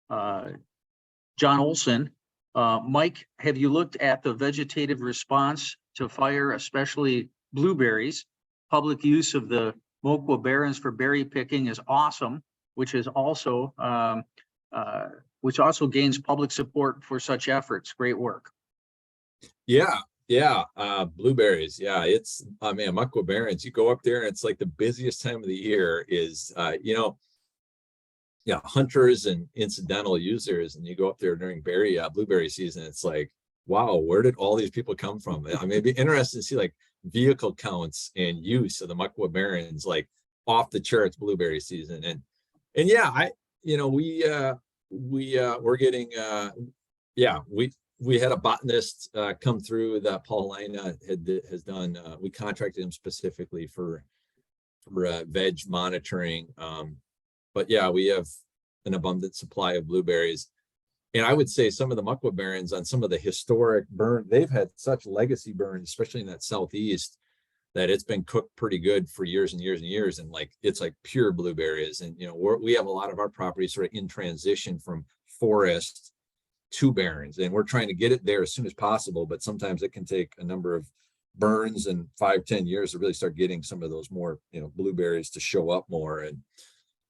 John Olson. Mike, have you looked at the vegetative response to fire, especially blueberries? Public use of the Moqua Barrens for berry picking is awesome, which also gains public support for such efforts. Great work. Yeah. Blueberries. Yeah. It's, man, Moqua Barrens, you go up there and it's like the busiest time of the year is, hunters and incidental users, and you go up there during blueberry season. It's like, wow, where did all these people come from? I mean, it'd be interesting to see like vehicle counts and use of the Moqua Barrens, like off the charts blueberry season. And yeah, we're getting, we had a botanist come through that Paul Lina has done. We contracted him specifically for veg monitoring. But yeah, we have an abundant supply of blueberries. And I would say some of the Moqua Barrens on some of the historic burn, they've had such legacy burns, especially in that southeast, that it's been cooked pretty good for years and years and years. And like, it's like pure blueberries. And, we have a lot of our properties sort of in transition from forest to barrens, and we're trying to get it there as soon as possible. But sometimes it can take a number of burns and 5-10 years to really start getting some of those more, blueberries to show up more. And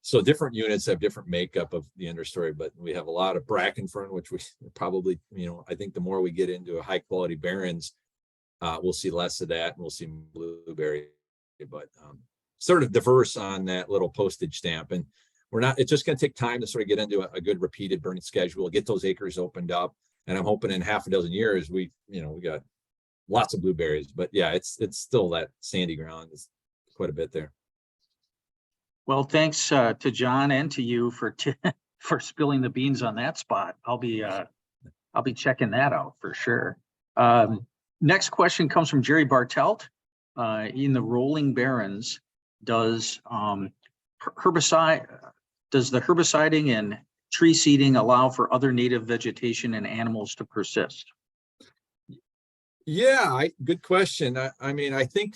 so different units have different makeup of the understory, but we have a lot of bracken fern, which we probably, I think the more we get into a high quality barrens, we'll see less of that, and we'll see blueberry, but sort of diverse on that little postage stamp. And it's just going to take time to sort of get into a good repeated burning schedule, get those acres opened up. And I'm hoping in half a dozen years, we got lots of blueberries. But yeah, it's still that sandy ground is quite a bit there. Well, thanks to John and to you for spilling the beans on that spot. I'll be checking that out for sure. Next question comes from Jerry Bartelt. In the rolling barrens, does the herbiciding and tree seeding allow for other native vegetation and animals to persist? Yeah, good question. I mean, I think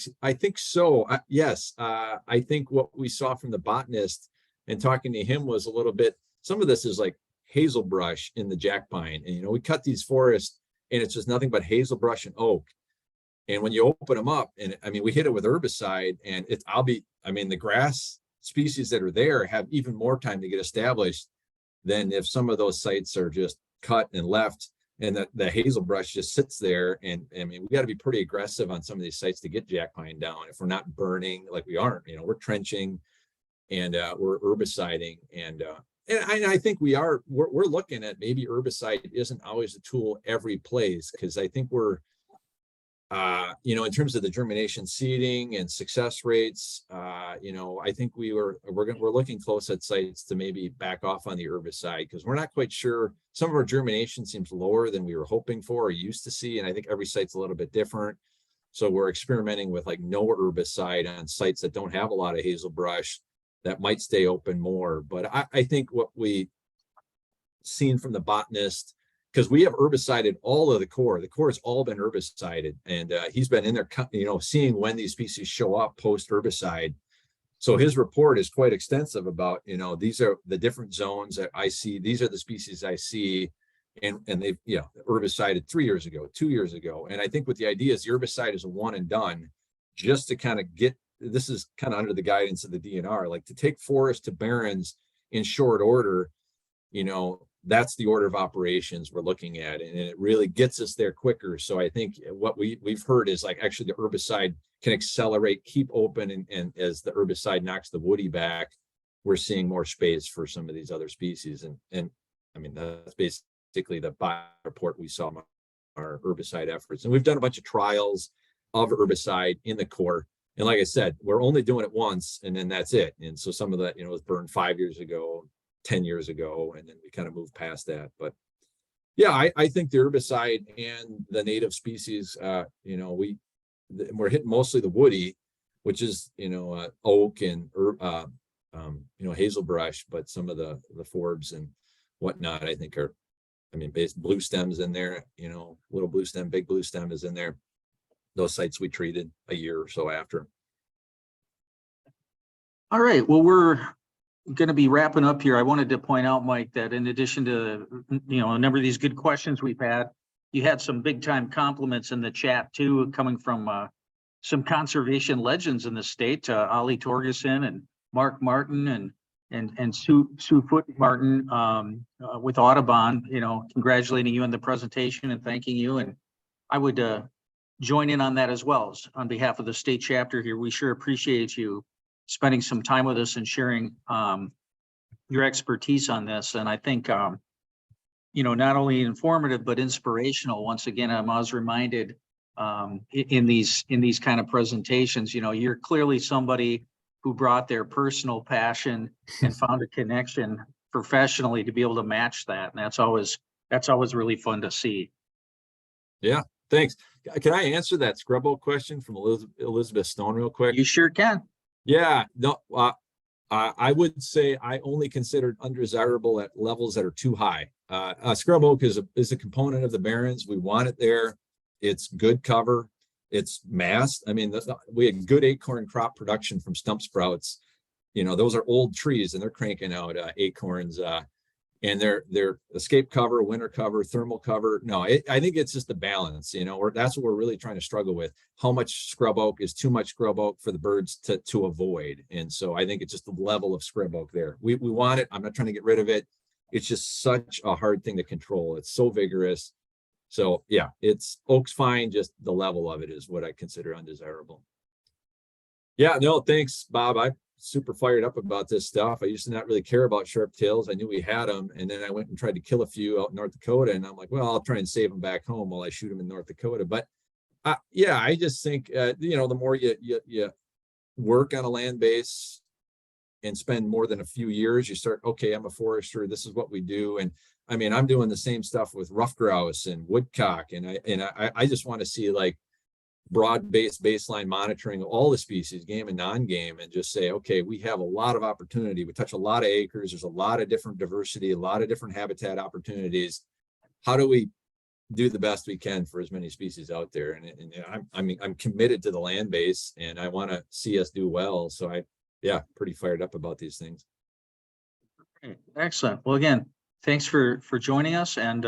so. Yes, I think what we saw from the botanist and talking to him was a little bit. Some of this is like hazelbrush in the jack pine, and we cut these forests, and it's just nothing but hazelbrush and oak. And when you open them up, and I mean, we hit it with herbicide, and the grass species that are there have even more time to get established than if some of those sites are just cut and left. And the hazelbrush just sits there. And I mean, we got to be pretty aggressive on some of these sites to get jack pine down. If we're not burning, like we aren't, we're trenching and we're herbiciding. And I think we're looking at maybe herbicide isn't always the tool every place, because I think we're in terms of the germination seeding and success rates, I think we're looking close at sites to maybe back off on the herbicide because we're not quite sure. Some of our germination seems lower than we were hoping for or used to see, and I think every site's a little bit different. So we're experimenting with like no herbicide on sites that don't have a lot of hazel brush that might stay open more. But I think what we seen from the botanist, because we have herbicided all of the core. The core has all been herbicided, and he's been in there, seeing when these species show up post herbicide. So his report is quite extensive about, these are the different zones that I see. These are the species I see, and they've herbicided 3 years ago, 2 years ago. And I think what the idea is, the herbicide is a one and done, just to kind of get. This is kind of under the guidance of the DNR, like to take forest to barrens in short order. That's the order of operations we're looking at, and it really gets us there quicker. So I think what we've heard is like actually the herbicide can accelerate, keep open, and as the herbicide knocks the woody back, we're seeing more space for some of these other species. And I mean, that's basically the bio report we saw in our herbicide efforts. And we've done a bunch of trials of herbicide in the core. And like I said, we're only doing it once, and then that's it. And so some of that, was burned 5 years ago, 10 years ago, and then we kind of moved past that. But yeah, I think the herbicide and the native species, we're hitting mostly the woody, which is, oak and, hazel brush, but some of the forbs and whatnot, I think are, blue stems in there, little blue stem, big blue stem is in there. Those sites we treated a year or so after. All right, well, we're going to be wrapping up here. I wanted to point out, Mike, that in addition to, a number of these good questions we've had, you had some big time compliments in the chat too, coming from some conservation legends in the state, Ollie Torgerson and Mark Martin and Sue Foot Martin with Audubon, congratulating you on the presentation and thanking you. And I would join in on that as well. On behalf of the state chapter here, we sure appreciate you spending some time with us and sharing your expertise on this. And I think, not only informative, but inspirational. Once again, I was reminded in these kind of presentations, you're clearly somebody who brought their personal passion and found a connection professionally to be able to match that. And that's always really fun to see. Yeah, thanks. Can I answer that scrub oak question from Elizabeth Stone real quick? You sure can. Yeah, no, I would say I only considered undesirable at levels that are too high. Scrub oak is a component of the Barrens. We want it there. It's good cover. It's massed. We had good acorn crop production from stump sprouts. Those are old trees and they're cranking out acorns. And they're escape cover, winter cover, thermal cover. No, I think it's just the balance, that's what we're really trying to struggle with. How much scrub oak is too much scrub oak for the birds to avoid? And so I think it's just the level of scrub oak there. We want it. I'm not trying to get rid of it. It's just such a hard thing to control. It's so vigorous. So yeah, oak's fine. Just the level of it is what I consider undesirable. Yeah, no, thanks, Bob. I'm super fired up about this stuff. I used to not really care about sharp-tails. I knew we had them, and then I went and tried to kill a few out in North Dakota, and I'm like, well, I'll try and save them back home while I shoot them in North Dakota. But I just think the more you work on a land base and spend more than a few years, you start, okay, I'm a forester, this is what we do. And I'm doing the same stuff with ruffed grouse and woodcock, and I just want to see like broad-based baseline monitoring of all the species, game and non-game, and just say, okay, we have a lot of opportunity. We touch a lot of acres. There's a lot of different diversity, a lot of different habitat opportunities. How do we do the best we can for as many species out there? And I'm committed to the land base, and I want to see us do well. So pretty fired up about these things. Excellent. Well, again, thanks for joining us, and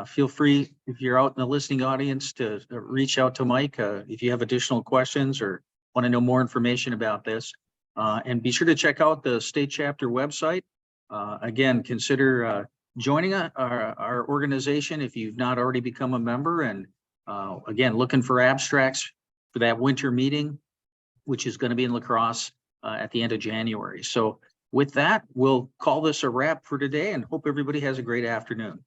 feel free, if you're out in the listening audience, to reach out to Mike if you have additional questions or want to know more information about this. And be sure to check out the state chapter website. Again, consider joining our organization if you've not already become a member. And again, looking for abstracts for that winter meeting, which is going to be in La Crosse at the end of January. So with that, we'll call this a wrap for today and hope everybody has a great afternoon.